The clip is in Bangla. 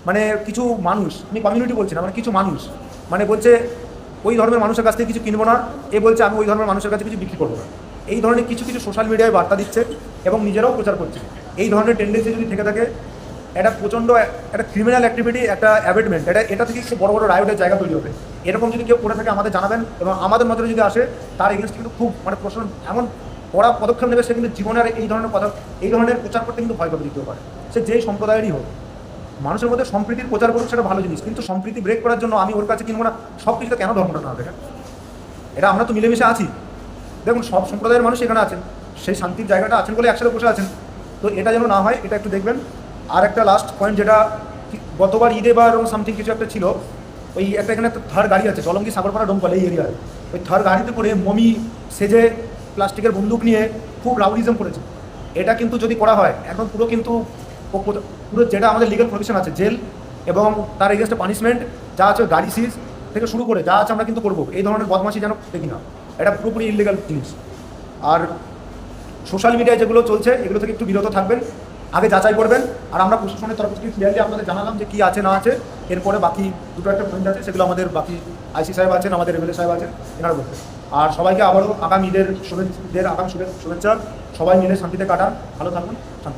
মানে কিছু মানুষ, আমি কমিউনিটি বলছি না, মানে কিছু মানুষ মানে বলছে ওই ধর্মের মানুষের কাছ থেকে কিছু কিনবো না, এ বলছে আমি ওই ধর্মের মানুষের কাছে কিছু বিক্রি করবো না। এই ধরনের কিছু কিছু সোশ্যাল মিডিয়ায় বার্তা দিচ্ছে এবং নিজেরাও প্রচার করছে। এই ধরনের টেন্ডেন্সি যদি থেকে থাকে, একটা প্রচণ্ড একটা ক্রিমিনাল অ্যাক্টিভিটি, একটা অ্যাবেটমেন্ট, এটা থেকে খুব বড় বড় রায়োটের জায়গা তৈরি হবে। এরকম যদি কেউ করে থাকে আমাদের জানাবেন, এবং আমাদের নজরে যদি আসে তার এগেনস্ট কিন্তু খুব মানে প্রশ্ন এমন কড়া পদক্ষেপ নেবে। সে কিন্তু জীবনের এই ধরনের কথা, এই ধরনের প্রচার করতে কিন্তু ভয় পাবে দিতেও পারে, সে যেই সম্প্রদায়েরই হোক। মানুষের মধ্যে সম্প্রীতির প্রচার করুক, সেটা ভালো জিনিস, কিন্তু সম্প্রীতি ব্রেক করার জন্য আমি ওর কাছে কিনবো না সব কিছুতে কেন ধর্মটা না দেখেন? এটা আমরা তো মিলেমিশে আছি, দেখুন সব সম্প্রদায়ের মানুষ এখানে আছেন, সেই শান্তির জায়গাটা আছেন বলে একসাথে বসে আছেন। তো এটা যেন না হয়, এটা একটু দেখবেন। আর একটা লাস্ট পয়েন্ট, যেটা গতবার ঈদে বা এরকম সামথিং কিছু একটা ছিল, ওই একটা এখানে একটা থার গাড়ি আছে জলঙ্গি সাগরপাড়া ডোমকল এই এরিয়ায়, ওই থার গাড়িতে করে মমি সেজে প্লাস্টিকের বন্দুক নিয়ে খুব রাউডিজম করেছে। এটা কিন্তু যদি করা হয় একদম পুরো কিন্তু পুরো যেটা আমাদের লিগাল প্রভিশন আছে, জেল এবং তার এগেনস্টে পানিশমেন্ট যা আছে, গাড়ি সিজ থেকে শুরু করে যা আছে আমরা কিন্তু করবো। এই ধরনের বদমাশি যেন দেখি না, এটা পুরোপুরি ইলিগাল জিনিস। আর সোশ্যাল মিডিয়ায় যেগুলো চলছে এগুলো থেকে একটু বিরত থাকবেন, আগে যাচাই করবেন। আর আমরা প্রশাসনের তরফ থেকে ক্লিয়ারলি আপনাদের জানালাম যে কী আছে না আছে। এরপরে বাকি দুটো একটা পয়েন্ট আছে, সেগুলো আমাদের বাকি আইসি সাহেব আছেন, আমাদের এমএলএ সাহেব আছেন, এনারা বলবেন। আর সবাইকে আবারও আগামী ঈদের শুভেচ্ছা। সবাই মিলে শান্তিতে কাটান, ভালো থাকুন, শান্তি।